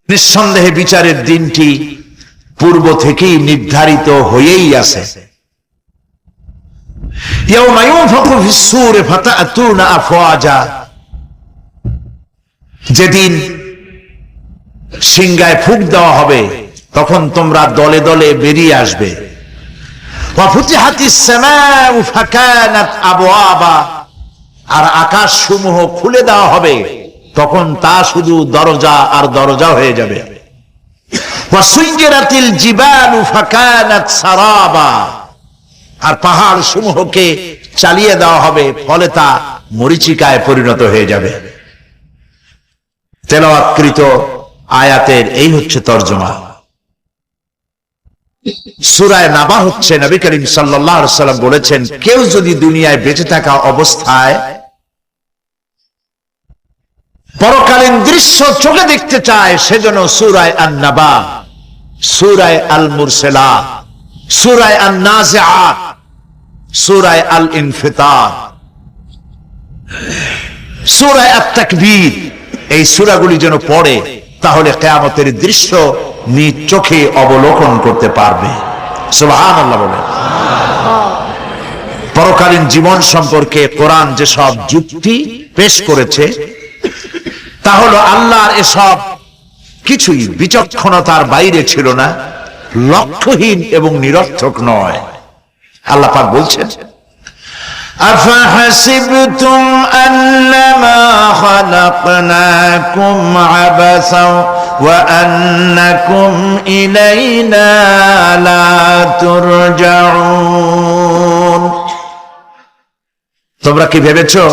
নিঃসন্দেহে বিচারের দিনটি পূর্ব থেকেই নির্ধারিত হয়েই আছে। ইয়াউমা ইউনফাখু ফিস-সূরি ফাতা'তুনা আফওয়াজা, যেদিন সিংহায় ফুঁক দেওয়া হবে তখন তোমরা দলে দলে বেরিয়ে আসবে। ওয়া ফুতিহাতিস সামাউ ফাকানাত আবওয়াবা, আর আকাশ সমূহ খুলে দেওয়া হবে তখন তা শুধু দরজা আর দরজা হয়ে যাবে। ওয়া সুইজিরাতিল জিবালু ফাকানাত সারাবা, আর পাহাড় সমূহকে চালিয়ে দেওয়া হবে ফলে তা মরীচিকায় পরিণত হয়ে যাবে। তেলাওয়াতকৃত আয়াতের এই হচ্ছে তরজমা। সূরা নাবা হচ্ছে নবী করিম সাল্লাল্লাহু আলাইহি ওয়াসাল্লাম বলেছেন, কেউ যদি দুনিয়ায় বেঁচে থাকা অবস্থায় পরকালীন দৃশ্য চোখে দেখতে চায় সেজন্য সূরা আন-নাবা, সূরা আল-মুরসালা, সূরা আন-নাজিআত, সূরা আল-ইনফিতার, সূরা আত-তাকবীর, এই সূরাগুলি যেন পড়ে, তাহলে কিয়ামতের দৃশ্য নিজ চোখে অবলোকন করতে পারবে। সুবহানাল্লাহ বলেন। পরকালীন জীবন সম্পর্কে কোরআন যেসব যুক্তি পেশ করেছে তা হলো আল্লাহর এসব কিছুই বিচক্ষণতার বাইরে ছিল না, লক্ষ্যহীন এবং নিরর্থক নয়। আল্লাহ পাক বলছেন, আফাহাসিবতুম আন্নামা খালাকনাকুম আবাসা ওয়া আন্নাকুম ইলাইনা লা তুরজাউন, তোমরা কি ভেবেছো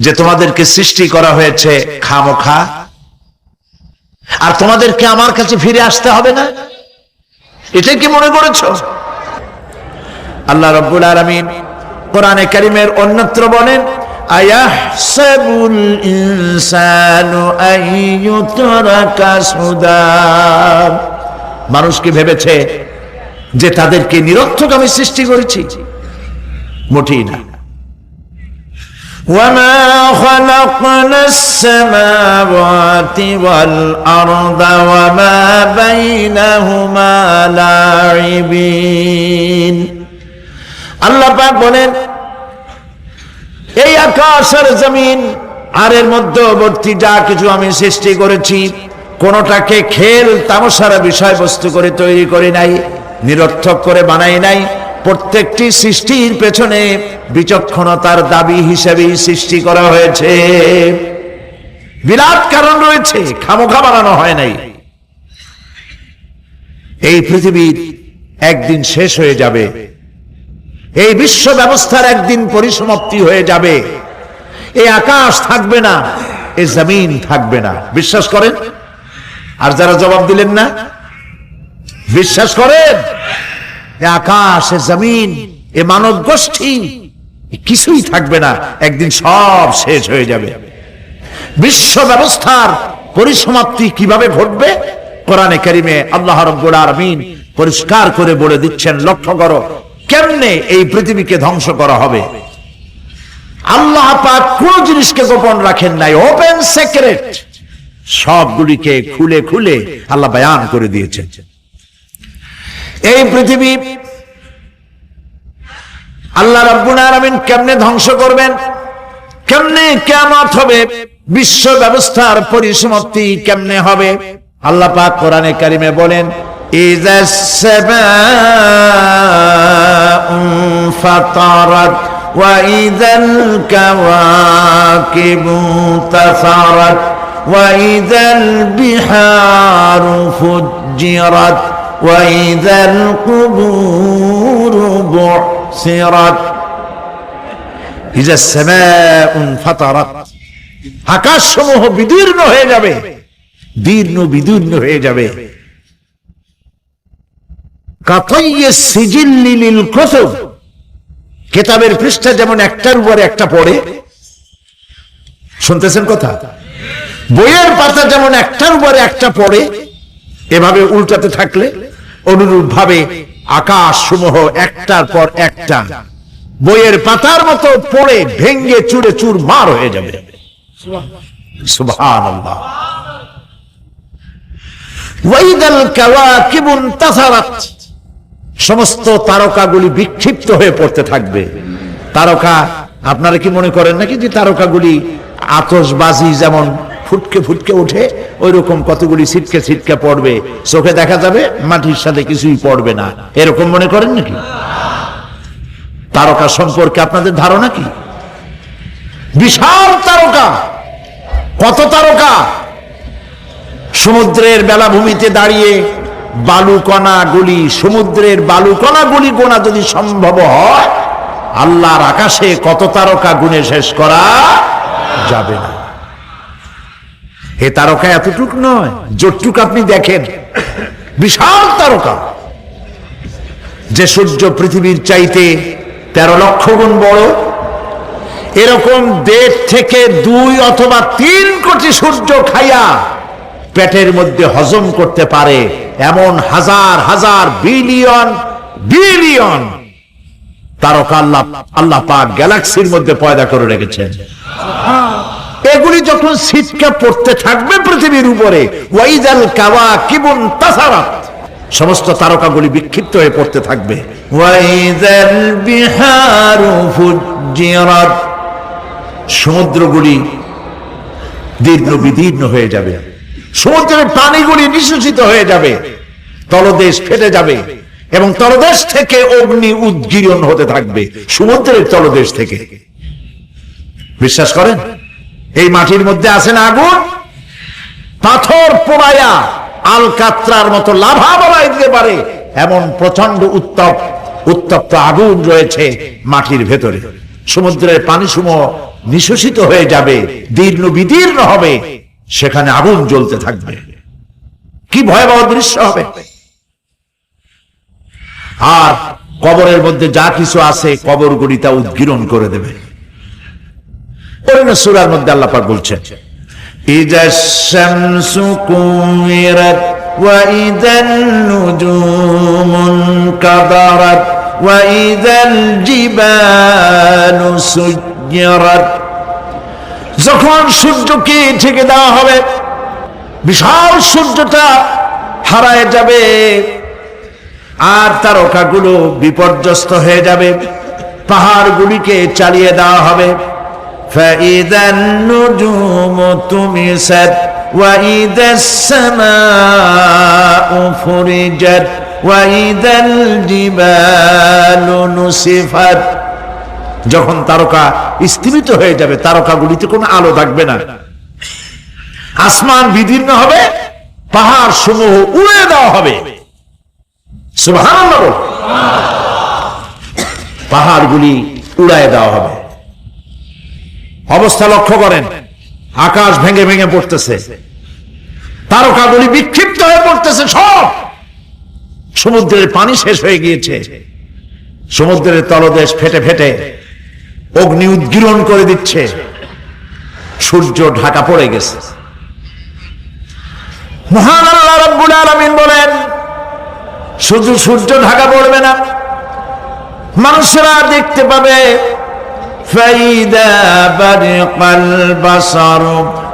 যে তোমাদেরকে সৃষ্টি করা হয়েছে খামোখা আর তোমাদেরকে আমার কাছে ফিরে আসতে হবে না? এটাই কি মনে করেছো? আল্লাহ রাব্বুল আলামিন কোরআনে কারীমের অন্যত্র বলেন, আয়াহসাবুল ইনসানু আইয়ুতরাকা সুদা, মানুষ কি ভেবেছে যে তাদেরকে নিরর্থক আমি সৃষ্টি করেছি? মোটেই না। وما خلقنا السماوات والأرض وما بينهما لاعبين, আল্লাহ পাক বলেন, এই আকাশ আর জমিন আর এর মধ্যবর্তী যা কিছু আমি সৃষ্টি করেছি কোনটাকে খেল তামাশার বিষয়বস্তু করে তৈরি করি নাই, নিরর্থক করে বানাই নাই। প্রত্যেকটি সৃষ্টির পেছনে বিচক্ষণতার দাবি হিসেবে সৃষ্টি করা হয়েছে, বিরাট কারণ রয়েছে, খামোখা বানানো হয় নাই। এই পৃথিবীর একদিন শেষ হয়ে যাবে, এই বিশ্ব ব্যবস্থার একদিন পরিসমাপ্তি হয়ে যাবে, এই আকাশ থাকবে না, এই জমিন থাকবে না। বিশ্বাস করেন? আর যারা জবাব দিলেন না, বিশ্বাস করেন? আকাশ, জমিন, এ মানব গোষ্ঠী কিছুই থাকবে না, একদিন সব শেষ হয়ে যাবে। বিশ্ব ব্যবস্থার পরিসমাপ্তি কিভাবে ঘটবে? কোরআনে কারীমে আল্লাহ রাব্বুল আলামিন পরিষ্কার করে বলে দিচ্ছেন, লক্ষ্য করো কেমনে এই পৃথিবীকে ধ্বংস করা হবে। আল্লাহ পাক কোন জিনিসকে গোপন রাখেন নাই, ওপেন সিক্রেট, সবগুলিকে খুলে খুলে আল্লাহ বয়ান করে দিয়েছেন। এই পৃথিবী আল্লাহ রাব্বুল আলামিন কেমনে ধ্বংস করবেন, কেমনে কিয়ামত হবে, বিশ্ব ব্যবস্থার পরিসমাপ্তি কেমনে হবে, আল্লাহ পাক কোরআনে কারীমে বলেন, ইযাস সামাউ ফাতারাত ওয়া ইযাল কাওয়াকিবু তাসারাত ওয়া ইযাল বিহারু ফুজ্জিরাত وَإِذَا الْقُبُورُ بُعْثِرَتْ إِذَا السَّمَاءُ انفَطَرَتْ, আকাশ সমূহ বিদীর্ণ হয়ে যাবে, বিদীর্ণ হয়ে যাবে। কাতাইয়িস সিজিল্লি লিল কুতুব, কিতাবের পৃষ্ঠা যেমন একটার উপর একটা পড়ে, শুনতেছেন কথা? বইয়ের পাতা যেমন একটার উপর একটা পড়ে, এভাবে উল্টাতে থাকলে অনুরূপ ভাবে আকাশ সমূহ একটার পর একটা বইয়ের পাতার মতো পড়ে ভেঙ্গে চুরে চুরমার হয়ে যাবে। সুবহানাল্লাহ। ওয়াইদাল কাওয়াকিবু ইনতাসারাত, সমস্ত তারকাগুলি বিক্ষিপ্ত হয়ে পড়তে থাকবে। তারকা, আপনারা কি মনে করেন নাকি যে তারকাগুলি আতশবাজি যেমন ফুটকে ফুটকে ওঠে, ওই রকম কতগুলি ছিটকে ছিটকে পড়বে, চোখে দেখা যাবে, মাটির সাথে কিছুই পড়বে না, এরকম মনে করেন নাকি? তারকা সম্পর্কে আপনাদের ধারণা কি? বিশাল তারকা, কত তারকা! সমুদ্রের বেলাভূমিতে দাঁড়িয়ে বালুকণাগুলি, সমুদ্রের বালুকণাগুলি গোনা যদি সম্ভব হয়, আল্লাহর আকাশে কত তারকা গুণে শেষ করা যাবে না। এ তারকা এতটুক নয়, যতটুক আপনি দেখেন বিশাল তারকা। যে সূর্য পৃথিবীর চাইতে 13 লক্ষ গুণ বড়, এরকম 1.5 থেকে 2 অথবা 3 কোটি সূর্য খাইয়া পেটের মধ্যে হজম করতে পারে এমন হাজার হাজার বিলিয়ন বিলিয়ন তারকা আল্লাহ পাক গ্যালাক্সির মধ্যে পয়দা করে রেখেছেন। এগুলি যখন ছিটকে পড়তে থাকবে পৃথিবীর উপরে, ওয়াইদাল কাওয়াকিবু ইনতাসারাত, সমস্ত তারকাগুলি বিক্ষিপ্ত হয়ে পড়তে থাকবে। ওয়াইদাল বিহারু ফুজ্জিরাত, সমুদ্রগুলি দীর্ঘ বিদীর্ণ হয়ে যাবে, সমুদ্রের পানিগুলি নিঃশেষিত হয়ে যাবে, তলদেশ ফেটে যাবে এবং তলদেশ থেকে অগ্নি উদ্গীরণ হতে থাকবে, সমুদ্রের তলদেশ থেকে। বিশ্বাস করেন? এই মাটির মধ্যে আছে না আগুন, পাথর পোড়াইয়া আলকাত্রার মতো লাভা বলাই দিতে পারে এমন প্রচন্ড উত্তপ্ত আগুন রয়েছে মাটির ভেতরে। সমুদ্রের পানি সমূহ নিঃশেষিত হয়ে যাবে, দীর্ণ বিদীর্ণ হবে, সেখানে আগুন জ্বলতে থাকবে। কি ভয়াবহ দৃশ্য হবে! আর কবরের মধ্যে যা কিছু আছে কবরগুলি তা উদ্গীরণ করে দেবে। সূরার মধ্যে আল্লাহ পাক বলছেন, ইযাশ শামসু কুমিরাত ওয়া ইযান নুজুমুন কাদারাত ওয়া ইযাল জিবালু সুজ্জিরাত, যখন সূর্যকে ঢেকে দেওয়া হবে, বিশাল সূর্যটা হারায় যাবে আর তারকাগুলো বিপর্যস্ত হয়ে যাবে, পাহাড়গুলিকে চালিয়ে দেওয়া হবে। فَإِذَا النُّجُومُ طُمِسَتْ وَإِذَا السَّمَاءُ فُرِجَتْ وَإِذَا الْجِبَالُ نُسِفَتْ, যখন তারকা স্থিমিত হয়ে যাবে, তারকাগুলিতে কোনো আলো থাকবে না, আসমান বিদীর্ণ হবে, পাহাড় সমূহ উড়িয়ে দেওয়া হবে। সুবহানাল্লাহ, পাহাড়গুলি উড়ায় দেওয়া হবে। অবস্থা লক্ষ্য করেন, আকাশ ভেঙে ভেঙে পড়তেছে, তারকাগুলি বিক্ষিপ্ত হয়ে পড়তেছে, সব সমুদ্রের পানি শেষ হয়ে গিয়েছে, সমুদ্রের তলদেশ ফেটে ফেটে অগ্নি উদ্গীরণ করে দিচ্ছে, সূর্য ঢাকা পড়ে গেছে। মহান আল্লাহ রাব্বুল আলামিন বলেন, শুধু সূর্য ঢাকা পড়বে না, মানুষেরা দেখতে পাবে فَإِذَا بَرِقَ الْبَصَرُ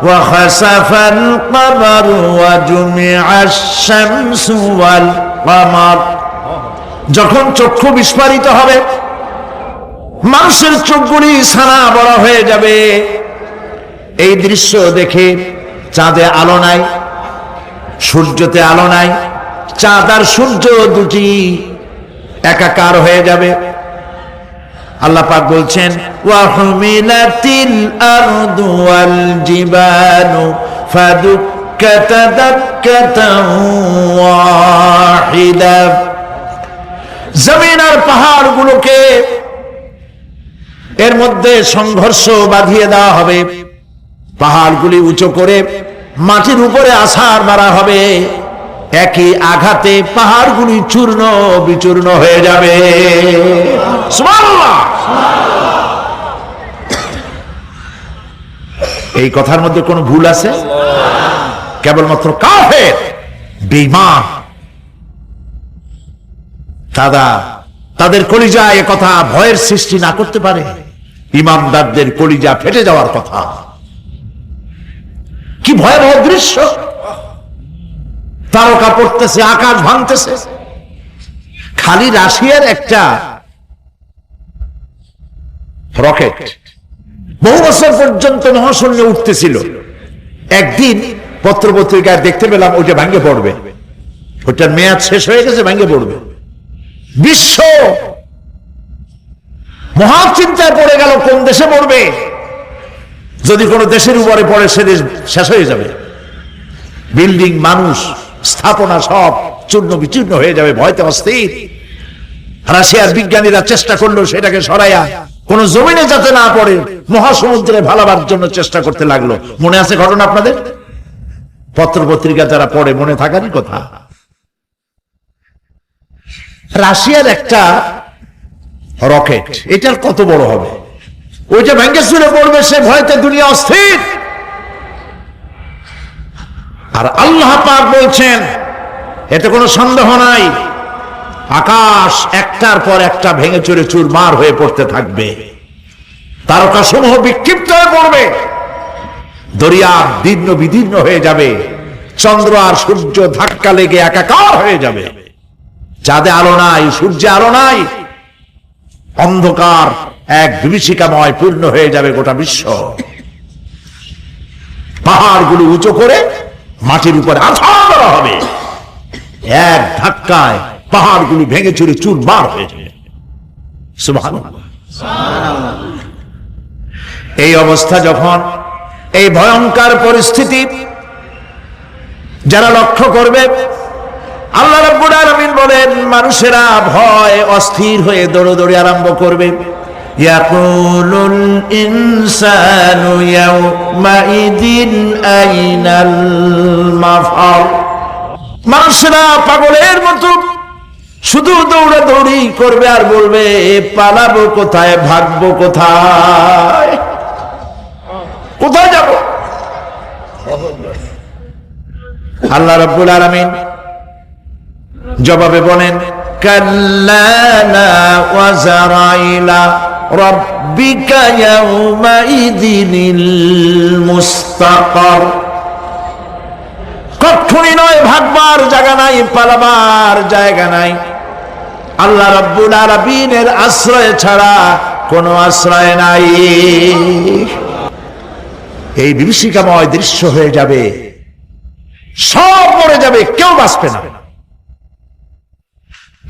وَخَسَفَ الْقَمَرُ وَجُمِعَ الشَّمْسُ وَالْقَمَرُ, যখন চক্ষু বিস্ফারিত হবে, মানুষের চোখগুলি ছানা বড় হয়ে যাবে, এই দৃশ্য দেখে চাঁদে আলো নাই, সূর্যতে আলো নাই, চাঁদ আর সূর্য দুটি একাকার হয়ে যাবে। আল্লাহ পাক বলছেন, ওয়া হুমিলাতিল আরদু ওয়াল জিবালু ফাদুক্কাতা দাক্কাতান ওয়াহিদা, জমিন আর পাহাড়গুলোকে এর মধ্যে সংঘর্ষ বাঁধিয়ে দেওয়া হবে, পাহাড়গুলি উঁচু করে মাটির উপরে আছাড় মারা হবে, একই আঘাতে পাহাড়গুলি চূর্ণ বিচূর্ণ হয়ে যাবে। সুবহানাল্লাহ, এই কথার মধ্যে কোনো ভুল আছে? কেবলমাত্র কাফের বেঈমান তাদের কলিজায় এ কথা ভয়ের সৃষ্টি না করতে পারে, ইমানদারদের কলিজা ফেটে যাওয়ার কথা। কি ভয়াবহ দৃশ্য! তারকা পড়তেছে, আকাশ ভাঙতেছে। খালি রাশিয়ার একটা রকেট বহু বছর পর্যন্ত মহাশূন্যে উঠতেছিল, একদিন পত্রপত্রিকায় দেখতে পেলাম ওইটা ভেঙে পড়বে, ওটার মেয়াদ শেষ হয়ে গেছে, ভেঙে পড়বে। বিশ্ব মহাচিন্তায় পড়ে গেল কোন দেশে পড়বে। যদি কোনো দেশের উপরে পড়ে সে দেশ শেষ হয়ে যাবে, বিল্ডিং, মানুষ, স্থাপনা সব চূর্ণ বিচূর্ণ হয়ে যাবে, ভয়তে অস্থির। রাশিয়ার বিজ্ঞানীরা চেষ্টা করলো সেটাকে সরাইয়া কোন জমিনে যাতে না পড়ে মহাসমুদ্রে ভালাবার জন্য চেষ্টা করতে লাগলো। মনে আছে ঘটনা আপনাদের? পত্রপত্রিকা যারা পড়ে মনে থাকারই কথা। রাশিয়ার একটা রকেট, এটার কত বড় হবে, ওইটা ভেঙে চুরে পড়বে, সে ভয়তে দুনিয়া অস্থির। আর আল্লাহ পাক বলছেন এতে কোনো সন্দেহ নাই, আকাশ একটার পর একটা ভেঙে চুরে চুরমার হয়ে পড়তে থাকবে, তারকাসমূহ বিক্ষিপ্ত হয়ে পড়বে, দরিয়া দীর্ণ বিদীর্ণ হয়ে যাবে, চন্দ্র আর সূর্য ধাক্কা লেগে একাকার হয়ে যাবে, চাঁদে আলো নাই, সূর্যে আলো নাই, অন্ধকার এক বিভীষিকাময় পূর্ণ হয়ে যাবে গোটা বিশ্ব। পাহাড়গুলো উঁচু করে মাটির উপরে আছড় করা হবে, এক ধাক্কায় পাহাড়গুলি ভেঙে চুরে চুরমার হয়ে যাবে। সুবহানাল্লাহ। এই অবস্থা যখন, এই ভয়ঙ্কর পরিস্থিতি যারা লক্ষ্য করবে, আল্লাহ রাব্বুল আলামিন বলেন মানুষেরা ভয় অস্থির হয়ে দৌড়াদৌড়ি আরম্ভ করবে। ইয়াকুলুল ইনসানু ইয়াউমাইদিন আইনাল মাফার। মানুষেরা পাগলের মতো শুধু দৌড়াদৌড়ি করবে আর বলবে পালাবো কোথায়, ভাগবো কোথায়, কোথায় যাব? আল্লাহ রাব্বুল আলামিন জবাবে বলেন কাল্লা লা ওয়াজারাইলা রাব্বিকা ইয়াউমাইদিনিল মুস্তাকার। কখনই নয়, ভাগবার জায়গা নাই, পালাবার জায়গা নাই। আল্লাহ রাব্বুল আলামিনের আশ্রয় ছাড়া কোনো আশ্রয় নাই। এই বিভীষিকাময় দৃশ্য হয়ে যাবে, সব মরে যাবে, কেউ বাঁচবে না।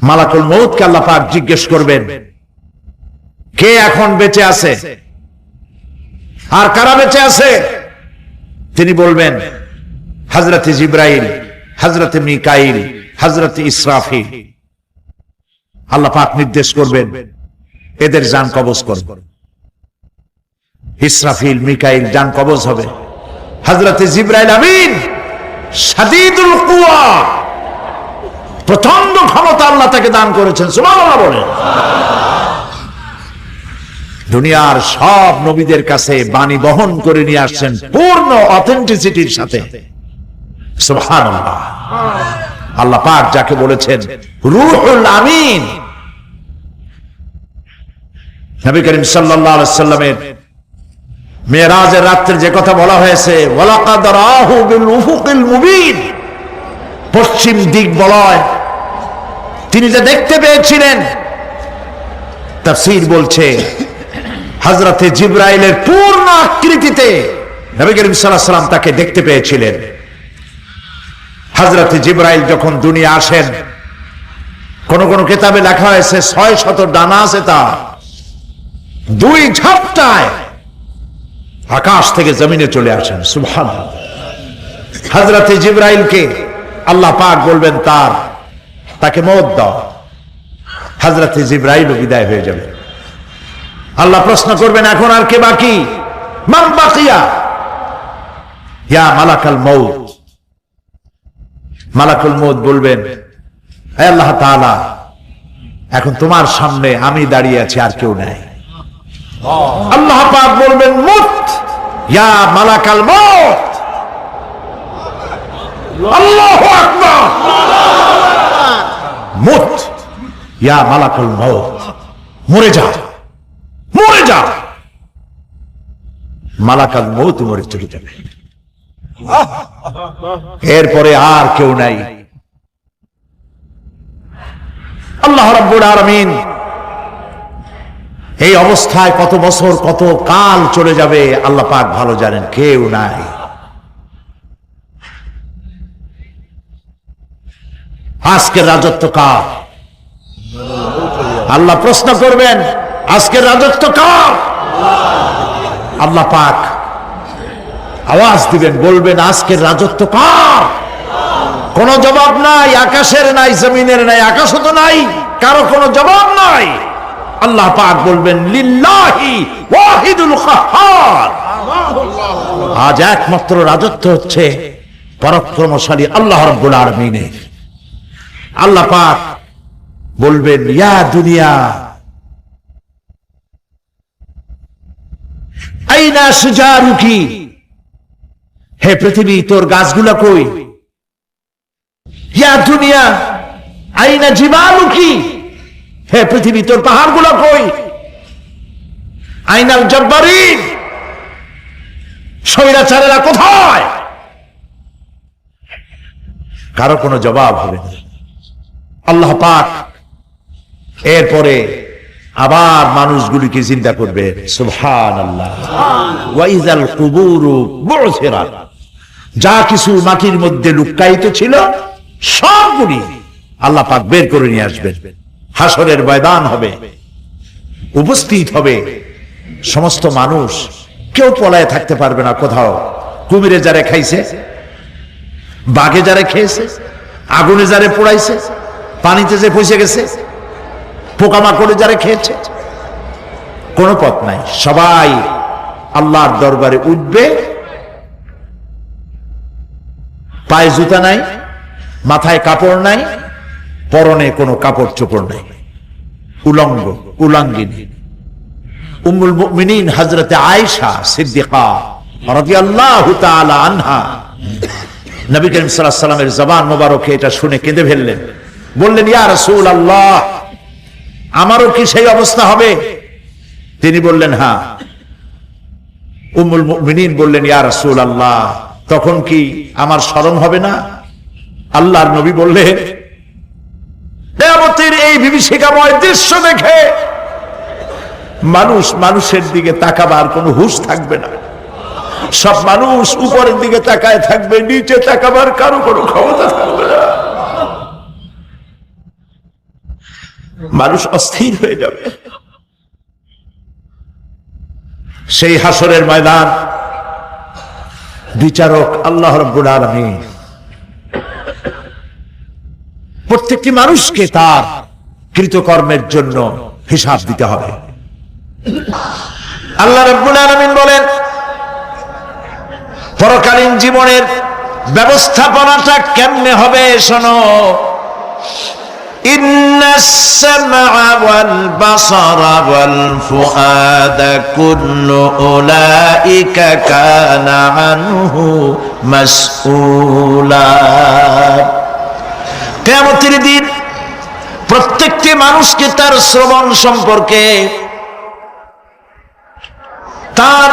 মালাকুল মউতকে আল্লাহ পাক জিজ্ঞেস করবেন কে এখন বেঁচে আছে আর কারা বেঁচে আছে। তিনি বলবেন হযরত জিবরাইল, হযরত মিকাইল, হযরত ইসরাফিল। আল্লাহ পাক নির্দেশ করবেন এদের জান কবজ করুন। ইসরাফিল, মিকাইল জান কবজ হবে। হযরত জিবরাইল আমিন শাদীদুল কুওয়া, প্রচন্ড ক্ষমতা আল্লাহ তাকে দান করেছেন, সুবহানাল্লাহ বলেন। দুনিয়ার সব নবীদের কাছে বাণী বহন করে নিয়ে আসছেন পূর্ণ অথেন্টিসিটির সাথে, সুবহানাল্লাহ। আল্লাহ পাক যাকে বলেছেন রূহুল আমিন। নবী করিম সাল্লাল্লাহু আলাইহি সাল্লামের মেরাজের রাত্রে যে কথা বলা হয়েছে ওয়ালাকাদ রাহু বিল উফুকিল মুবিন, পশ্চিম দিক বলয় তিনি যে দেখতে পেয়েছিলেন, তাফসীর বলছে হযরতে জিবরাইলের পূর্ণ আকৃতিতে নবী করিম সাল্লাল্লাহু আলাইহি সাল্লাম তাকে দেখতে পেয়েছিলেন। হযরতে জিবরাইল যখন দুনিয়া আসেন, কোন কোন কিতাবে লেখা হয়েছে 600 ডানা আছে তার, দুই ঝাপটায় আকাশ থেকে জমিনে চলে আসেন, সুবহানাল্লাহ। হযরতে জিবরাইলকে আল্লাহ পাক বলবেন তাকে মওত দাও, হযরতে জিবরাইল বিদায় হয়ে যাবে। আল্লাহ প্রশ্ন করবেন এখন আর কে বাকি, মান বাকিয়া ইয়া মালাকাল মউত। মালাকুল মউত বলবেন হে আল্লাহ তাআলা, এখন তোমার সামনে আমি দাঁড়িয়ে আছি, আর কেউ নাই। আল্লাহ পাক বলবেন মুত ইয়া মালাকাল মউত। আল্লাহু আকবার, মুত ইয়া মালাকুল মউত, মরে যা, মরে যা। মালাকাল মউত মরে চলে যাবে। এরপরে আর কেউ নাই। আল্লাহ রাব্বুল আলামিন এই অবস্থায় কত বছর কত কাল চলে যাবে আল্লাহ পাক ভালো জানেন, কেউ নাই। আজকের রাজত্ব কার? আল্লাহ প্রশ্ন করবেন, আজকের রাজত্ব কার? আল্লাহ পাক আওয়াজ দিবেন, বলবেন আজকের রাজত্ব কার? কোন জবাব নাই, আকাশের নাই, জমিনের নাই, আকাশও তো নাই, কারো কোনো জবাব নাই। আল্লাহ পাক বলবেন লিল্লাহি ওয়াহিদুল কাহ্হার। আজ একমাত্র রাজত্ব হচ্ছে পরাক্রমশালী আল্লাহ রাব্বুল আলামিনের। আল্লাহ পাক বলবেন ইয়া দুনিয়া আইনা সুজারুকি, হে পৃথিবী তোর গাছগুলা কই? ইয়া দুনিয়া আইনা জিবালুকি, হে পৃথিবী তোর পাহাড়গুলা কই? আইনাল জব্বারিন, স্বৈরাচারেরা কোথায়? কারো কোনো জবাব হবে না। আল্লাহ পাক এরপরে আবার মানুষগুলিকে চিন্তা করবে, সুবহানাল্লাহ, ওয়া ইযাল কুবুরু বু'থিরাত, যা কিছু মাটির মধ্যে লুকায়িত ছিল সবগুলি আল্লাহ পাক বের করে নিয়ে আসবেন। হাসরের ময়দান হবে, উপস্থিত হবে সমস্ত মানুষ, কেউ পলায় থাকতে পারবে না কোথাও। কুমিরে যারে খাইছে, বাঘে যারে খেয়েছে, আগুনে যারে পোড়াইছে, পানিতে যে পৌঁছে গেছে, পোকামাকড়ে যারা খেয়েছে, কোন পথ নাই। সবাই আল্লাহর দরবারে উঠবে, পায়ে জুতা নাই, মাথায় কাপড় নাই, পরনে কোনো কাপড় চোপড় নাই, উলঙ্গ উলাঙ্গিনী। উম্মুল মুমিনিন হযরতে আয়েশা সিদ্দিকা রাদিয়াল্লাহু তাআলা আনহা নবী করিম সাল্লাল্লাহু আলাইহি ওয়াসাল্লামের জবান মোবারকে এটা শুনে কেঁদে ফেললেন, বললেন ইয়া রাসূলুল্লাহ, আমারও কি সেই অবস্থা হবে? তিনি বললেন হ্যাঁ। উম্মুল মুমিনিন বললেন ইয়া রাসূলুল্লাহ, তখন কি আমার শরম হবে না? আল্লাহর নবী বললেন, কিয়ামতের এই বিভীষিকাময় দৃশ্য দেখে মানুষ মানুষের দিকে তাকাবার কোনো হুঁশ থাকবে না। সব মানুষ উপরের দিকে তাকায় থাকবে, নিচে তাকাবার কারো কোনো ক্ষমতা থাকবে না। মানুষ অস্থির হয়ে যাবে। সেই হাসরের ময়দান, বিচারক আল্লাহ রাব্বুল আলামিন প্রত্যেকটি মানুষকে তার কৃতকর্মের জন্য হিসাব দিতে হবে। আল্লাহ রাব্বুল আলামিন বলেন, পরকালীন জীবনের ব্যবস্থাপনাটা কেমনে হবে শোনো। ইন্নাস সামআ ওয়াল বাসারা ওয়াল ফুআদা কুল্লু উলাইকা কানা আনহু মাসউলা। কিয়ামতের দিন প্রত্যেকটি মানুষকে তার শ্রবণ সম্পর্কে, তার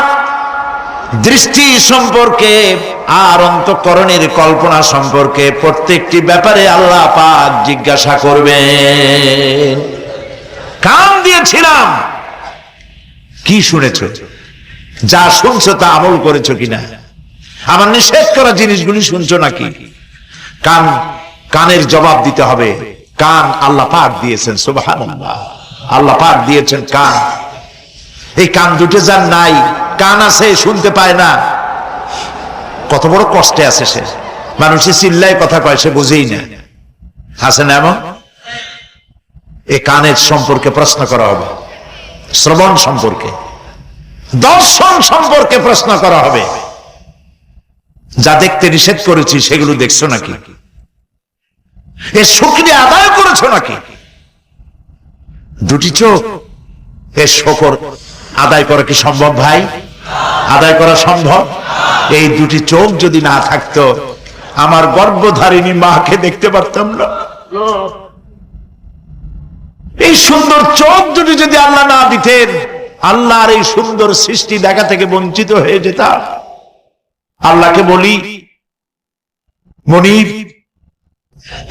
দৃষ্টি সম্পর্কে, আর অন্তঃকরণের কল্পনা সম্পর্কে প্রত্যেকটি ব্যাপারে আল্লাহ পাক জিজ্ঞাসা করবেন। কান দিয়েছিলাম, কি শুনেছো? যা শুনছো তা আমল করেছো কিনা? আমার নিষেধ করা জিনিসগুলি শুনছো নাকি? কান, কানের জবাব দিতে হবে। কান আল্লাহ পাক দিয়েছেন, সুবহানাল্লাহ, আল্লাহ পাক দিয়েছেন কান। এই কান দুটো যার নাই, কান আছে শুনতে পায় না, কত বড় কষ্টে আছে সে। মানুষে চিল্লায় কথা কয়, সে বুঝেই না। আছে না এমন? এই কানের সম্পর্কে প্রশ্ন করা হবে, শ্রবণ সম্পর্কে, দর্শন সম্পর্কে প্রশ্ন করা হবে। যা দেখতে নিষেধ করেছি সেগুলো দেখছো নাকি? এর শুকরিয়া আদায় করেছো নাকি? দুটি চোখ, এর শুকর আদায় করা কি সম্ভব ভাই? আদায় করা সম্ভব? এই দুটি চোখ যদি না থাকতো, আমার গর্ভধারিণী মাকে দেখতে পারতাম না। এই সুন্দর চোখ দুটি যদি আল্লাহ না দিতেন, আল্লাহর এই সুন্দর সৃষ্টি দেখা থেকে বঞ্চিত হয়ে যেতাম। আল্লাহকে বলি, মনির,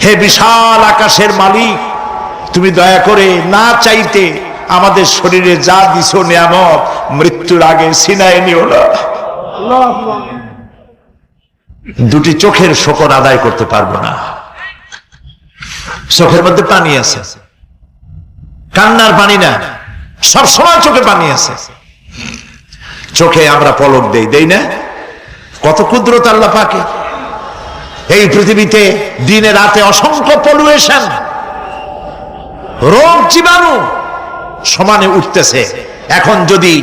হে বিশাল আকাশের মালিক, তুমি দয়া করে না চাইতে আমাদের শরীরে যা দিছো নিয়ামত মৃত্যুর আগে সিনায় নিও না। দুটি চোখের শকর আদায় করতে পারবো না। চোখের মধ্যে পানি আছে, কান্নার পানি না, সব সময় চোখে পানি আছে। চোখে আমরা পলক দেই না? কত কুদরত আল্লাহ পাকে। এই পৃথিবীতে দিনে রাতে অসংখ্য পলুয়েশন, রোগ জীবাণু সমানে উঠতেছে। এখন যদি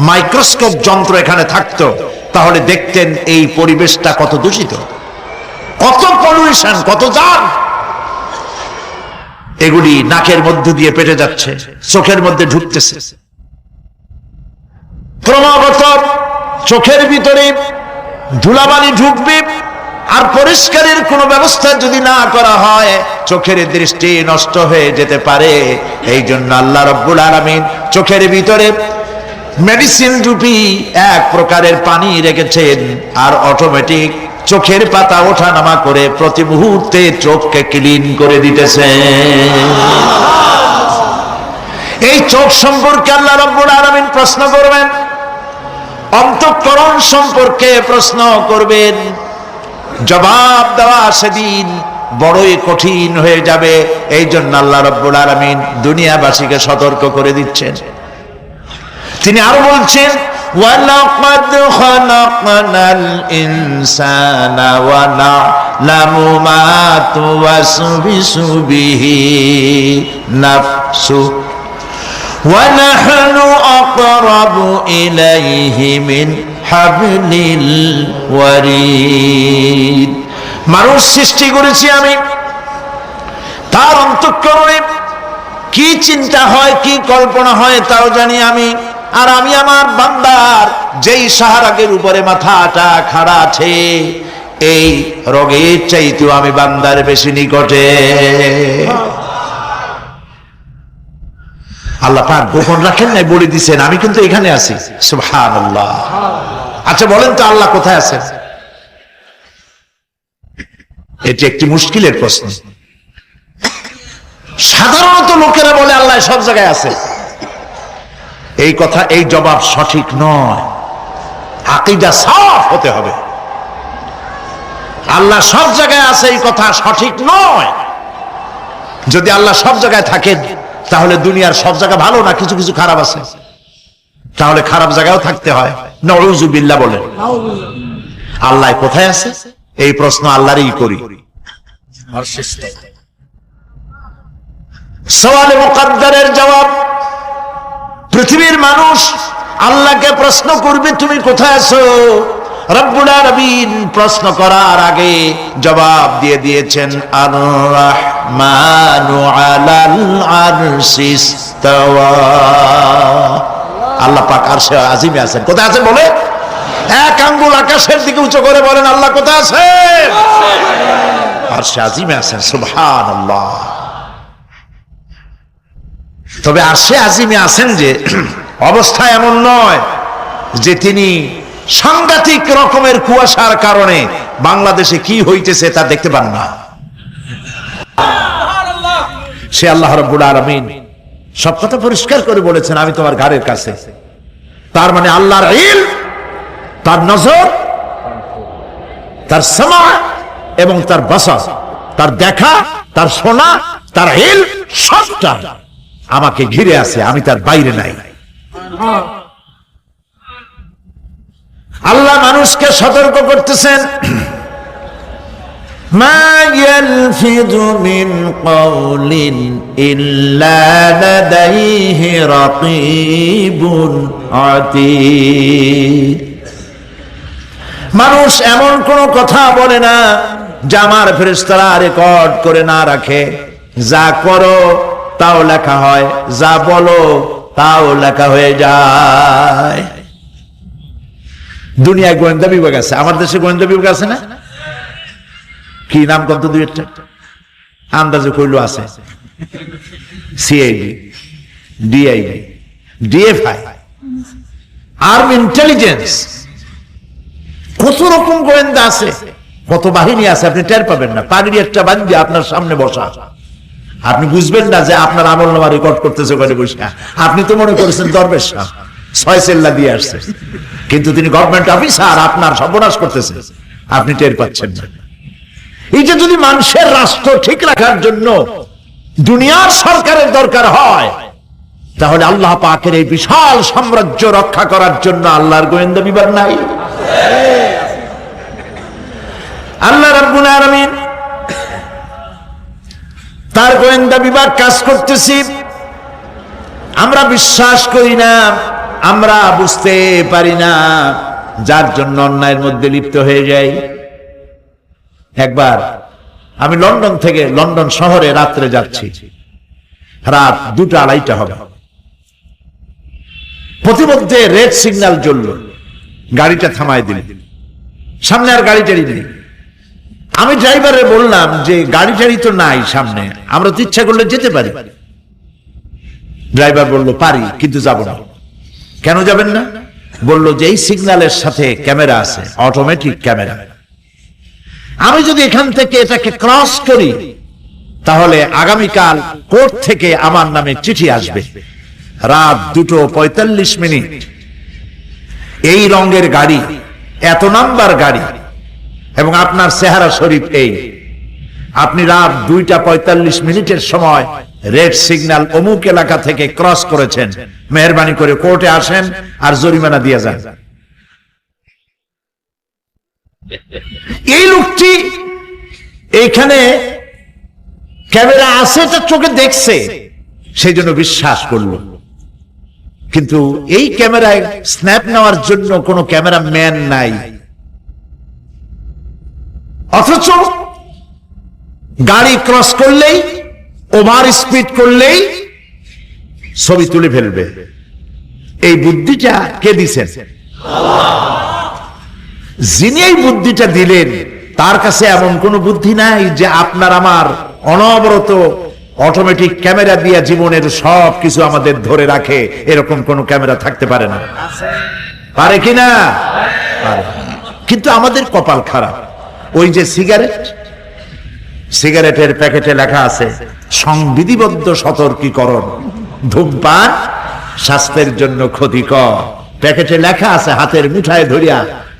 মাইক্রোস্কোপ যন্ত্র এখানে থাকতো তাহলে দেখতেন এই পরিবেশটা কত দূষিত, কত পলুয়েশন, কত জাম। এগুলি নাকের মধ্যে দিয়ে পেটে যাচ্ছে, চোখের মধ্যে ঢুকতেছে। ক্রমাগত চোখের ভিতরে ধুলাবালি ঢুকবে, আর পরিষ্কারের কোনো ব্যবস্থা যদি না করা হয় চোখের দৃষ্টি নষ্ট হয়ে যেতে পারে। এই জন্য আল্লাহ রাব্বুল আলামিন চোখের ভিতরে মেডিসিন রূপী এক প্রকারের পানি রেখেছেন, আর অটোমেটিক চোখের পাতা ওঠানামা করে প্রতি মুহূর্তে চোখকে ক্লিন করে দিতেছে। এই চোখ সম্পর্কে আল্লাহ রাব্বুল আলামিন প্রশ্ন করবেন, অন্তঃকরণ সম্পর্কে প্রশ্ন করবেন। জবাব দেওয়া সেদিন বড়ই কঠিন হয়ে যাবে। এই জন্য আল্লাহ রাব্বুল আলামিন দুনিয়াবাসীকে সতর্ক করে দিচ্ছেন। তিনি আরো বলছেন, ওয়ালাকাদ খালাকনাল ইনসানা ওয়া না'লামু মা তুওয়াসবিসু বিহি নাফসু ওয়া নাহনু আকরাবু ইলাইহি মিন হাবলিল ওয়ারিদ। মানুষ সৃষ্টি করেছি আমি, তার অন্তঃকরণে কি চিন্তা হয়, কি কল্পনা হয় তাও জানি আমি। আর আমি আমার বান্দার যেই সাহারাগের উপরে মাথাটা খাড়া আছে, এই রোগের চাইতেও আমি বান্দার বেশি নিকটে। আল্লাহ পাক গোপন রাখেন নাই, বলে দিচ্ছেন আমি কিন্তু এখানে আছি। সুবহানাল্লাহ। আচ্ছা বলেন তো আল্লাহ কোথায় আছেন? এটি একটি মুশকিলের প্রশ্ন। সাধারণত লোকেরা বলে আল্লাহ সব জায়গায় আছে। এই কথা, এই জবাব সঠিক নয়। আকীদা সাফ হতে হবে। আল্লাহ সব জায়গায় আছে এই কথা সঠিক নয়। যদি আল্লাহ সব জায়গায় থাকেন তাহলে দুনিয়ার সব জায়গা ভালো না, কিছু কিছু খারাপ আছে। তাহলে খারাপ জায়গায়ও থাকতে হয়। নাউযুবিল্লাহ বলেন। আল্লাহ কোথায় আছে এই প্রশ্ন আল্লাহরই করি। সওয়ালে মুকদ্দারের জবাব, পৃথিবীর মানুষ আল্লাহকে প্রশ্ন করবে তুমি কোথায় আছো। রব্বুল আলামিন প্রশ্ন করার আগে জবাব দিয়ে দিয়েছেন, আর রাহমানু আলাল আরশি ইস্তাওয়া। আল্লাহ পাক আরশে আজিমে আছেন। কোথায় আছেন বলে? এক আঙ্গুল আকাশের দিকে উঁচু করে বলেন আল্লাহ কোথায় আছেন? আরশে আজিমে আছেন। সুবহানাল্লাহ। তবে আরশে আজিমে আছেন যে অবস্থা এমন নয় যে তিনি সাংঘাতিক রকমের কুয়াশার কারণে বাংলাদেশে কি হইতেছে তা দেখতে পান না। সে আল্লাহ রাব্বুল আলামিন সব কথা পরিষ্কার করে বলেছেন, আমি তোমার ঘাড়ের কাছে। তার মানে আল্লাহর ইলম, তার নজর, তার সামা এবং তার বাসার, তার দেখা, তার শোনা, তার ইলম সবটা আমাকে ঘিরে আছে, আমি তার বাইরে নাই। আল্লাহ মানুষকে সতর্ক করতেছেন, মা ইয়ালফিযু মিন কাওলিন ইল্লা লাদাইহি রাকীবুন আতীদ। মানুষ এমন কোন কথা বলে না যা আমার ফেরেশতারা রেকর্ড করে না রাখে। যা করো তাও লেখা হয়, যা বলো তাও লেখা হয়ে যায়। দুনিয়ায় গোয়েন্দা বিভাগ আছে, আমার দেশে গোয়েন্দা বিভাগ আছে না? কি নাম কত? দুই একটা আন্দাজে কইলো আছে। CID, DID, DFI, army intelligence, কত রকম গোয়েন্দা আছে। কত বাহিনী আছে আপনি টের পাবেন না। পাগড়ি একটা বান্ধি আপনার সামনে বসা, আপনি বুঝবেন না যে আপনার আমলনামা রেকর্ড করতেছে ওখানে বসে। আপনি তো মনে করেছেন দরবেশ সাহেব 6 সেল্লা দিয়ে আসছে, কিন্তু তিনি গভর্নমেন্ট অফিসার, আপনার সর্বনাশ করতেছে, আপনি টের পাচ্ছেন না। এই যে যদি মানুষের রাষ্ট্র ঠিক রাখার জন্য দুনিয়ার সরকারের দরকার হয়, তাহলে আল্লাহ পাকের এই বিশাল সাম্রাজ্য রক্ষা করার জন্য আল্লাহর গোয়েন্দা বিভাগ নাই? আল্লাহ রাব্বুল আলামিন তার গোয়েন্দা বিভাগ কাজ করতেছি, আমরা বিশ্বাস করি না, আমরা বুঝতে পারি না, যার জন্য অন্যায়ের মধ্যে লিপ্ত হয়ে যাই। একবার আমি লন্ডন থেকে লন্ডন শহরে রাত্রে যাচ্ছি, রাত 2টা-2:30 হবে। প্রতিমধ্যে রেড সিগন্যাল জ্বলল, গাড়িটা থামায় দিল, সামনে আর গাড়ি টাড়ি নেই। আমি ড্রাইভারে বললাম যে গাড়ি টাড়ি তো নাই সামনে, আমরা তো ইচ্ছা করলে যেতে পারি। ড্রাইভার বলল পারি, কিন্তু যাব না। কেন যাবেন না? বলল যে এই সিগন্যালের সাথে ক্যামেরা আছে, অটোমেটিক ক্যামেরা। আমি যদি এখান থেকে এটাকে ক্রস করি, তাহলে আগামীকাল কোর্ট থেকে আমার নামে চিঠি আসবে। রাত 2:45, এই রঙের গাড়ি, এত নাম্বার গাড়ি, এবং আপনার চেহারা শরীফ এই, আপনি রাত 2:45 সময় রেড সিগন্যাল অমুক এলাকা থেকে ক্রস করেছেন, মেহরবানি করে কোর্টে আসেন আর জরিমানা দিয়ে যান। এই লোকটি এইখানে ক্যামেরা আছে, এটা চোখে দেখছে, সেই জন্য বিশ্বাস করলো। কিন্তু এই ক্যামেরায় স্ন্যাপ নেওয়ার জন্য কোনো ক্যামেরা ম্যান নাই, অথচ গাড়ি ক্রস করলেই, ওভার স্পিড করলেই ছবি তুলে ফেলবে। এই বুদ্ধিটা কে দিছেন? যিনি এই বুদ্ধিটা দিলেন, তার কাছে এমন কোন বুদ্ধি নাই যে আপনার আমার অনবরত অটোমেটিক ক্যামেরা দিয়ে জীবনের সব কিছু আমাদের ধরে রাখে, এরকম কোন ক্যামেরা থাকতে পারে না। পারে কিনা? কিন্তু আমাদের কপাল খারাপ। ওই যে সিগারেটের প্যাকেটে লেখা আছে সংবিধিবদ্ধ সতর্কীকরণ, ধূমপান স্বাস্থ্যের জন্য ক্ষতিকর। প্যাকেটে লেখা আছে, হাতের মুঠায় ধরিয়া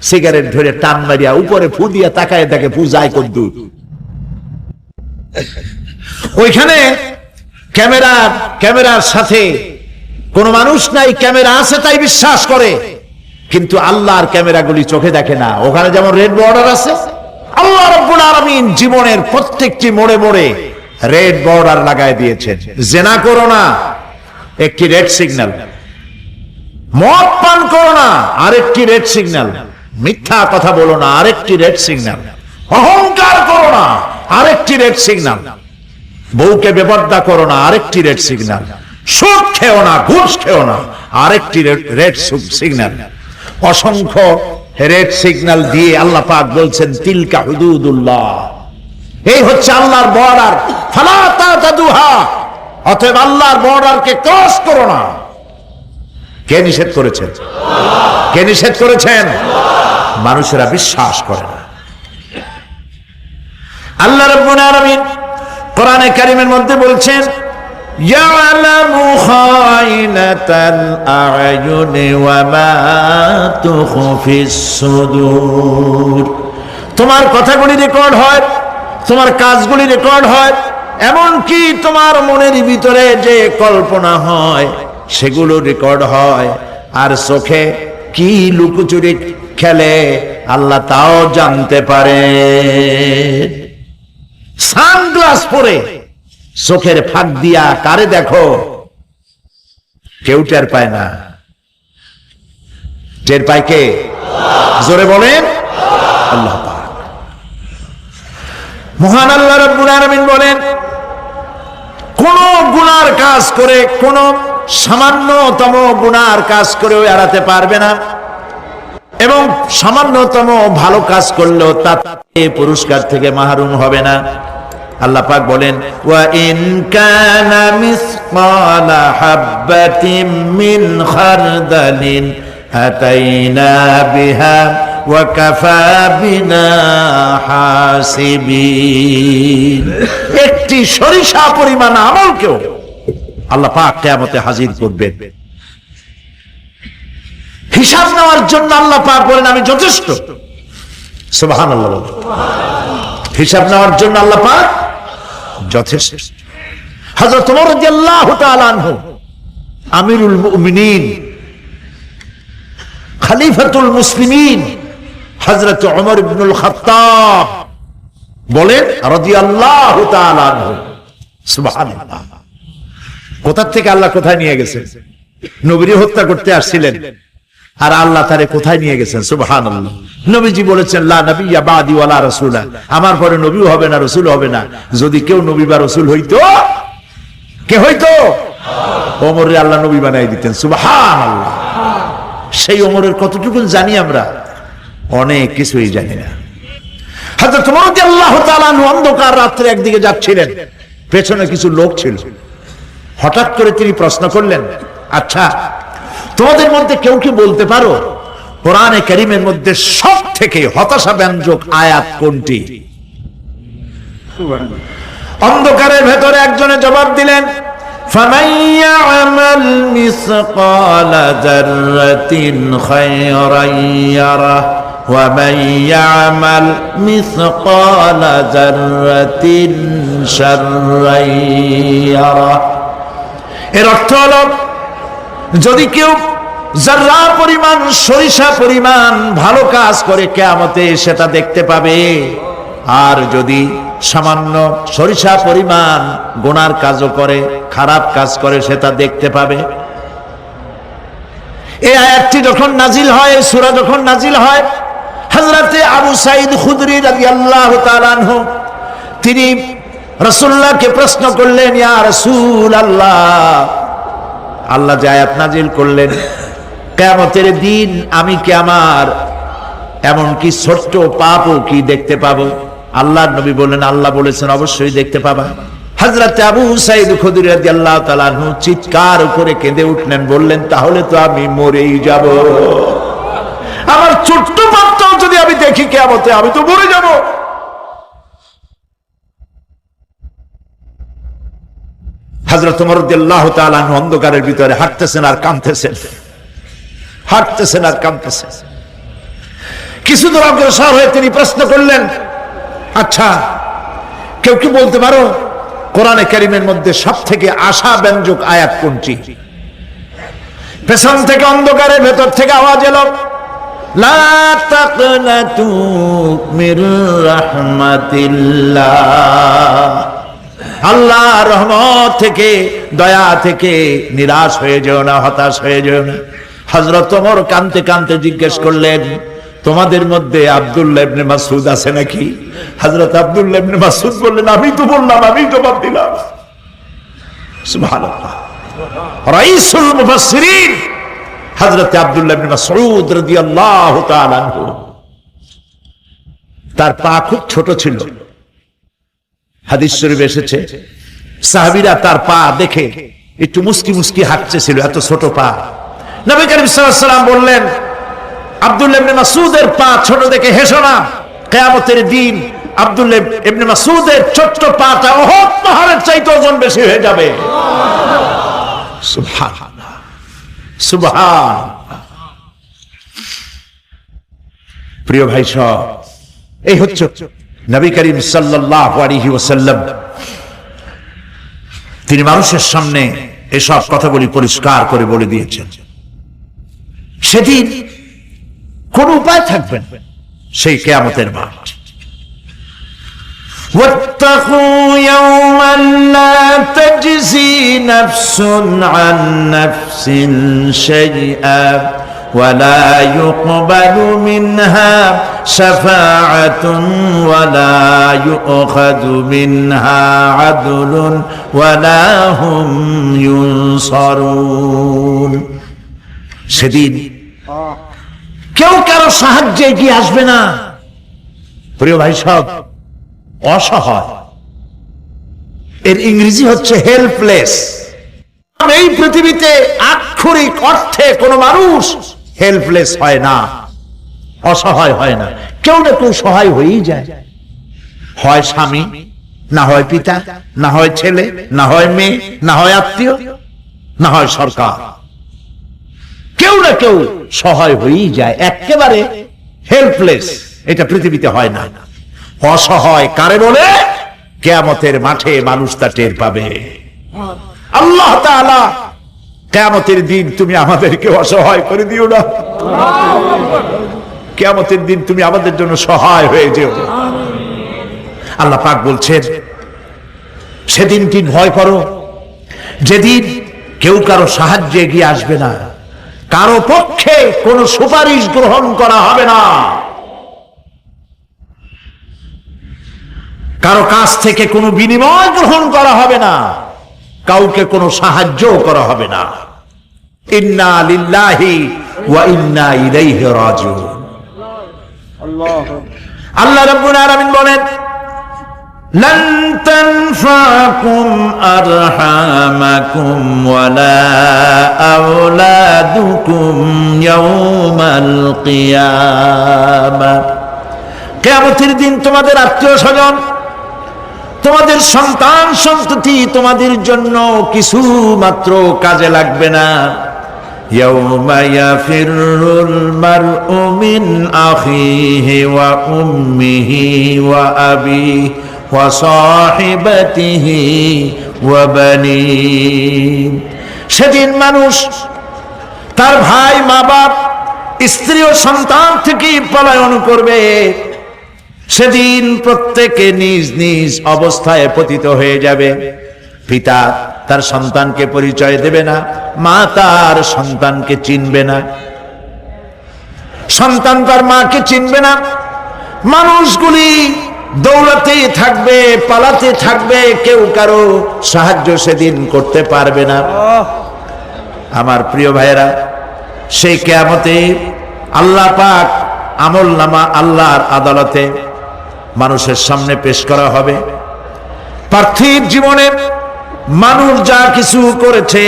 সিগারেট ধরে টান মারিয়া উপরে ফু দিয়া তাকায় দেখে ফু যায় কদ্দুর। ওইখানে ক্যামেরার সাথে কোন মানুষ নাই, ক্যামেরা আছে তাই বিশ্বাস করে, কিন্তু আল্লাহর ক্যামেরাগুলি চোখে দেখে না। ওখানে যেমন রেড বর্ডার আছে, আল্লাহ রাব্বুল আলামিন জীবনের প্রত্যেকটি মোড়ে মোড়ে রেড বর্ডার লাগায় দিয়েছেন। জেনা করো না, একটি রেড সিগন্যাল। মদ পান করো না, আরেকটি রেড সিগন্যাল। মিথ্যা কথা বলো না, আরেকটি রেড সিগন্যাল। অহংকার করো না, আরেকটি রেড সিগন্যাল। বউকে বেপরদা করো না, আরেকটি রেড সিগন্যাল। সুদ খেও না, ঘুষ খেও না, আরেকটি রেড সিগন্যাল। অসংখ্য রেড সিগন্যাল দিয়ে আল্লাহ পাক বলছেন তিলকা হুদুদুল্লাহ, এই হচ্ছে আল্লাহর বর্ডার, ফালা তাতাদুহা, অতএব আল্লাহর বর্ডারকে ক্রস করো না। কে নিষেধ করেছেন? কে নিষেধ করেছেন? মানুষেরা বিশ্বাস করে না। আল্লাহ রাব্বুল আলামিন কোরআনে কারীমের মধ্যে বলছেন ইয়ালামু খায়িনাতাল আ'য়ুনি ওয়া মা তুখফিস সুদূর। তোমার কথাগুলি রেকর্ড হয়, তোমার কাজগুলি রেকর্ড হয়, এমনকি তোমার মনের ভিতরে যে কল্পনা হয় সেগুলো রেকর্ড হয়। আর চোখে কি লুকোচুরি খেলে আল্লাহ তাও জানতে পারে। সানগ্লাস পরে চোখের ফাঁক দিয়া কারে দেখো, কেউ টের পায় না। টের পায় কে? জোরে বলেন আল্লাহ পাক। মহান আল্লাহ রাব্বুল আলামিন বলেন কোন গুনার কাজ করে, কোন সামান্যতম গুনার কাজ করেও এড়াতে পারবে না, এবং সামান্যতম ভালো কাজ করলেও তাতে পুরস্কার থেকে মাহরুম হবে না। আল্লাহ পাক বলেন ওয়া ইন কানা মিসকালা হাববাতিন মিন খারদালিন আতাইনা বিহা وكفى بنا حاسبين। একটি সরিষা পরিমাণ আমলকেও আল্লাহ পাক কিয়ামতে হাজির করবেন। হিসাব নেওয়ার জন্য আল্লাহ পাক বলেন আমি যথেষ্ট। সুবহানাল্লাহ। হিসাব নেওয়ার জন্য আল্লাহ পাক যথেষ্ট। হযরত ওমর রাদিয়াল্লাহু তাআলা আনহু আমিরুল মুমিনিন খলিফাতুল মুসলিমিন হযরত ওমর ইবনুল খাত্তাব বলেন রাদিয়াল্লাহু তাআলা আনহু। সুবহানাল্লাহ। কোথা থেকে আল্লাহ কোথায় নিয়ে গেছেন? নবীকে হত্যা করতে আসছিলেন, আর আল্লাহ তারে কোথায় নিয়ে গেছেন? সুবহানাল্লাহ। নবীজি বলেছেন লা নবিয়্যা বাদি ওয়ালা রাসূলা, আমার পরে নবীও হবে না, রাসূল হবে না। যদি কেউ নবী বা রাসূল হইতো, কে হইতো? ওমরে আল্লাহ নবী বানাই দিতেন। সুবহানাল্লাহ। সেই ওমরের কতটুকু জানি আমরা? অনেক কিছুই জানি না। হযরত ওমর রাদিয়াল্লাহু তাআলা অন্ধকার রাত্রে একদিকে যাচ্ছিলেন, পেছনে কিছু লোক ছিল। হঠাৎ করে তিনি প্রশ্ন করলেন, আচ্ছা তোমাদের মধ্যে কেউ কি বলতে পারো কোরআনে কারীমের মধ্যে সব থেকে হতাশা ব্যঞ্জক আয়াত কোনটি? অন্ধকারের ভেতরে একজনে জবাব দিলেন, ফামান ইয়ামাল মিসকালা যাররাতিন খায়রান ইয়ারা ওয়া মান ইয়ামাল মিসকালা যাররাতিন শাররান ইয়ারা। এর অর্থ হলো যদি কেউ যারা পরিমাণ সরিষা পরিমাণ ভালো কাজ করে কিয়ামতে সেটা দেখতে পাবে, আর যদি সামান্য সরিষা পরিমাণ গুনার কাজও করে, খারাপ কাজ করে, সেটা দেখতে পাবে। এই আয়াতটি যখন নাজিল হয়, সূরা যখন নাজিল হয়, হযরতে আবু সাঈদ খুদরি রাদিয়াল্লাহু তাআলা আনহু তিনি রাসূলুল্লাহকে প্রশ্ন করলেন, ইয়া রাসূলুল্লাহ, আল্লাহ যে আয়াত নাজিল করলেন কিয়ামতের দিন আমি কি আমার এমন কি ছোট্ট পাপও কি দেখতে পাবো? আল্লাহর নবী বললেন, আল্লাহ বলেছেন অবশ্যই দেখতে পাবা। হযরত আবু সাঈদ খুদরি রাদিয়াল্লাহু তাআলা আনহু চিৎকার করে কেঁদে উঠলেন, বললেন তাহলে তো আমি মরেই যাব। আমার ছোট্ট পাপটাও যদি আমি দেখি কিয়ামতে, আমি তো মরে যাব। হযরত ওমর রাদিয়াল্লাহু তাআলা আনহু অন্ধকারের ভিতরে হাঁটতেছেন আর কাঁদতেছেন, হাঁটতেছেন আর কাঁদতেছেন। কিছু দূর অগ্রসর হয়ে তিনি প্রশ্ন করলেন, আচ্ছা কেউ কি বলতে পারো কোরআনে কারীমের মধ্যে সব থেকে আশা ব্যঞ্জক আয়াত কোনটি? পেছন থেকে অন্ধকারের ভেতর থেকে আওয়াজ এলো, লা তাকনাতু মির রাহমাতিল্লাহ, আল্লাহর রহমত থেকে, দয়া থেকে নিরাশ হয়ে যেও না, হতাশ হয়ে যেও না। হযরত ওমর কাঁদতে কাঁদতে জিজ্ঞেস করলেন, তোমাদের মধ্যে আব্দুল্লাহ ইবনে মাসউদ আছে নাকি? হযরত আব্দুল্লাহ ইবনে মাসউদ বললেন, আমি তো বললাম, আমি জবাব দিলাম। সুবহানাল্লাহ। রাইসুল মুফাসসিরিন হযরত আব্দুল্লাহ ইবনে মাসউদ রাদিয়াল্লাহু তাআলা আনহু, তার পা খুব ছোট ছিল। হাদিস শরীফে এসেছে সাহাবীরা তার পা দেখে একটু মুস্কি মুস্কি হাঁটতেছিল, এত ছোট পা। নবী করিম সাল্লাল্লাহু আলাইহি ওয়াসাল্লাম বললেন, আব্দুল্লাহ ইবনে মাসউদের পা ছোট দেখে হেসো না, কিয়ামতের দিন আব্দুল্লাহ ইবনে মাসউদের ছোট্ট পাটা উহুদ পাহাড়ের চাইতে ওজন বেশি হয়ে যাবে। সুবহানাল্লাহ, সুবহানাল্লাহ। প্রিয় ভাই সব, এই হচ্ছে নবী করিম সাল্লাল্লাহু আলাইহি ওয়াসাল্লাম, তিনি মানুষের সামনে এসব কথাগুলি পরিষ্কার করে বলে দিয়েছেন। সেদিন কোন উপায় থাকবে না, সেই কিয়ামতের মাঠ। واتقوا يوما لا تجزي نفس عن نفس شيئا ولا يقبل منها شفاعة ولا يؤخذ منها عدل ولا هم ينصرون। সেদিন কেউ কারো সাহায্যে এগিয়ে আসবে না। প্রিয় ভাই সব, অসহায়, এর ইংরেজি হচ্ছে হেল্পলেস। এই পৃথিবীতে আক্ষরিক অর্থে কোন মানুষ হেল্পলেস হয় না। অসহায় হয় না, কেউ না কেউ সহায় হয়েই যায়। হয় স্বামী, না হয় পিতা, না হয় ছেলে, না হয় মেয়ে, না হয় আত্মীয়, না হয় সরকার। কেউ না কেউ সহায় হয়েই যায়। একেবারে হেল্পলেস এটা পৃথিবীতে হয় না। অসহায় কারে বলে? কিয়ামতের মাঠে মানুষ তা টের পাবে। আল্লাহ তাআলা কিয়ামতের দিন তুমি আমাদেরকে অসহায় করে দিও না। কিয়ামতের দিন তুমি আমাদের জন্য সহায় হয়ে যেও। আল্লাহ পাক বলছেন, সেদিন কি ভয় করো, যেদিন কেউ কারো সাহায্যে এগিয়ে আসবে না, কারো পক্ষে কোনো সুপারিশ গ্রহণ করা হবে না, কারো কাছ থেকে কোনো বিনিময় গ্রহণ করা হবে না, কাউকে কোনো সাহায্য করা হবে না। ইন্না লিল্লাহি ওয়া ইন্না ইলাইহি রাজিউন। আল্লাহ রাব্বুল আলামিন বলেন, لن تنفعكم أرحامكم ولا أولادكم يوم القيامة। কিয়ামতের দিন তোমাদের আত্মীয় স্বজন, তোমাদের সন্তান সন্ততি তোমাদের জন্য কিছু মাত্র কাজে লাগবে না। ইয়াউমা ইয়াফিরুল মারউ মিন আখিহি ওয়া উম্মিহি ওয়া আবিহি ওয়া সাহিবাতিহি ওয়া বানিহি। সেদিন মানুষ তার ভাই, মা বাপ, স্ত্রী ও সন্তান থেকে পলায়ন করবে। সেদিন প্রত্যেকে নিজ নিজ অবস্থায় পতিত হয়ে যাবে। পিতা তার সন্তানকে পরিচয় দেবে না, মা তার সন্তানকে চিনবে না, সন্তান তার মাকে চিনবে না। মানুষগুলি দৌড়াতে থাকবে, পালাতে থাকবে, কেউ কারো সাহায্য সেদিন করতে পারবে না। আমার প্রিয় ভাইয়েরা, সেই কিয়ামতে আল্লাহ পাক আমল নামা আল্লাহর আদালতে মানুষের সামনে পেশ করা হবে। পার্থিব জীবনে মানুষ যা কিছু করেছে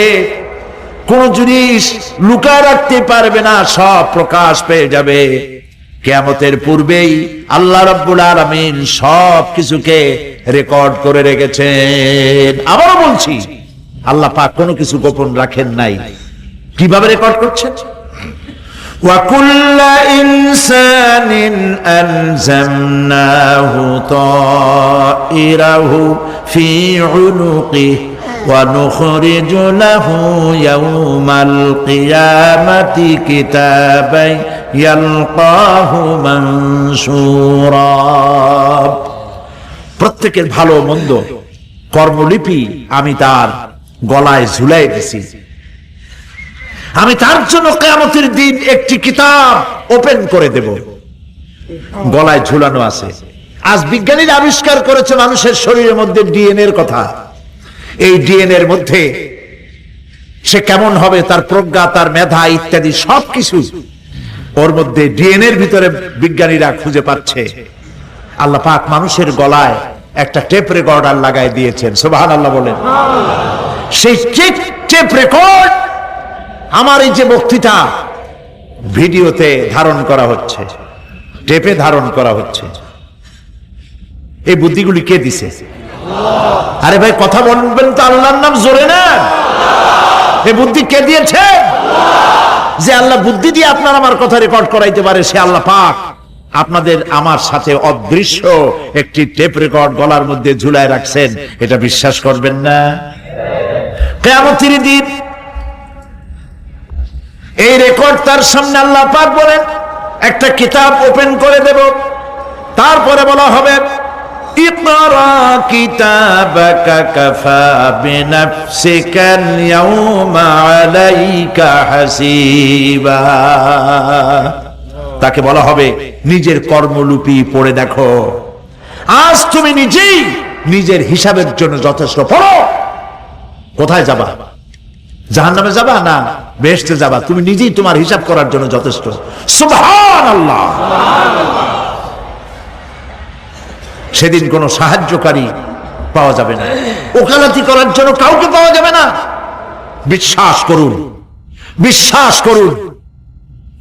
কোন জিনিস লুকায় রাখতে পারবে না, সব প্রকাশ পেয়ে যাবে। কিয়ামতের পূর্বেই আল্লাহ রাব্বুল আলামিন সব কিছুকে রেকর্ড করে রেখেছেন। আবারও বলছি, আল্লাহ পাক কোনো কিছু গোপন রাখেন নাই। কিভাবে রেকর্ড করছেন? وَكُلَّ إِنسَانٍ أَلْزَمْنَاهُ طَائِرَهُ فِي عُنُقِهِ وَنُخْرِجُ لَهُ يَوْمَ الْقِيَامَةِ كِتَابًا يَلْقَاهُ مَنشُورًا। প্রত্যেকের ভালো মন্দ কর্মলিপি আমি তার গলায় ঝুলাই দিছি। আমি তার জন্য কিয়ামতের দিন একটি কিতাব ওপেন করে দেব, গলায় ঝুলানো আছে। আজ বিজ্ঞানীরা আবিষ্কার করেছে মানুষের শরীরের মধ্যে ডিএনএ এর কথা। এই ডিএনএ এর মধ্যে সে কেমন হবে, তার প্রজ্ঞা, তার মেধা ইত্যাদি সবকিছু ওর মধ্যে ডিএনএ এর ভিতরে বিজ্ঞানীরা খুঁজে পাচ্ছে। আল্লাহ পাক মানুষের গলায় একটা টেপ রেকর্ডার লাগাই দিয়েছেন। সুবহানাল্লাহ বলেন। সেই টেপ রেকর্ড আমার এই যে বক্তৃতা ভিডিওতে ধারণ করা হচ্ছে, টেপে ধারণ করা হচ্ছে। এই বুদ্ধিগুলি কে দিছে? আরে ভাই কথা বলবেন তো, আল্লাহর নাম জোরে না। এই বুদ্ধি কে দিয়েছে? যে আল্লাহ বুদ্ধি দিয়ে আপনার আমার কথা রেকর্ড করাইতে পারে, সে আল্লাহ পাক আপনাদের আমার সাথে অদৃশ্য একটি টেপ রেকর্ড গলার মধ্যে ঝুলায় রাখছেন। এটা বিশ্বাস করবেন না? কিয়ামতের দিন এই রেকর্ড তার সামনে আল্লাহ পাক বলেন একটা কিতাব ওপেন করে দেব। তারপরে বলা হবে, ইকরা কিতাবাকা কাফা বিনাফসিকা আল-ইয়াওমা আলাইকা হাসিবা। তাকে বলা হবে, নিজের কর্মলিপি পড়ে দেখো। আজ তুমি নিজেই নিজের হিসাবের জন্য যথেষ্ট। পড়ো। কোথায় যাবা? জাহান্নামে যাবা না বেহেশতে যাবা? তুমি নিজেই তোমার হিসাব করার জন্য যথেষ্ট। সুবহানাল্লাহ। সেদিন কোনো সাহায্যকারী পাওয়া যাবে না, ওকালতি করার জন্য কাউকে পাওয়া যাবে না। বিশ্বাস করুন, বিশ্বাস করুন,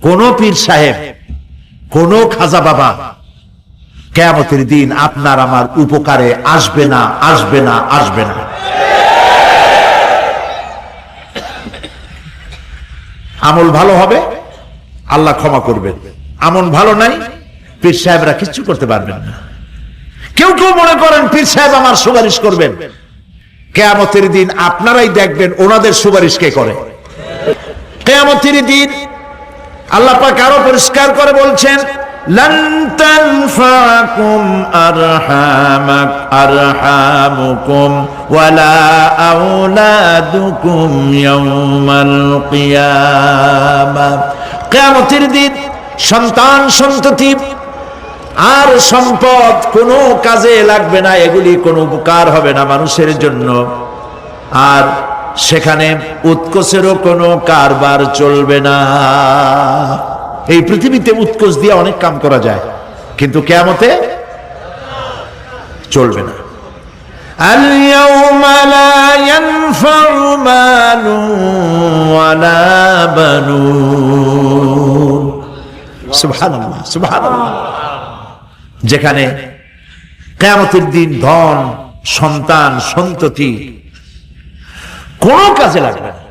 কোন পীর সাহেব কোন খাজা বাবা কিয়ামতের দিন আপনার আমার উপকারে আসবে না, আসবে না, আসবে না। আমল ভালো হবে, আল্লাহ ক্ষমা করবেন। আমল ভালো নাই, পীর সাহেবরা কিচ্ছু করতে পারবেন না। কেউ কেউ মনে করেন পীর সাহেব আমার সুপারিশ করবেন। কিয়ামতের দিন আপনারাই দেখবেন ওনাদের সুপারিশ কে করে। কিয়ামতের দিন আল্লাহ পাক আরো পরিষ্কার করে বলছেন, লান তানফাকুম আরহামুকুম ওয়ালা আওলাদুকুম ইয়াউমাল কিয়ামাহ। কিয়ামতের দিন সন্তান সন্ততি আর সম্পদ কোনো কাজে লাগবে না, এগুলি কোনো উপকার হবে না মানুষের জন্য। আর সেখানে উৎকোচেরও কোনো কারবার চলবে না। এই পৃথিবীতে উৎকোচ দিয়ে অনেক কাম করা যায়, কিন্তু কিয়ামতে চলবে না। আল-ইয়াওমা লা ইয়ানফাউ মালুন ওয়ালা বানুন। সুবহানাল্লাহ, সুবহানাল্লাহ। যেখানে কিয়ামতের দিন ধন, সন্তান, সন্ততি কোনো কাজে লাগবে না।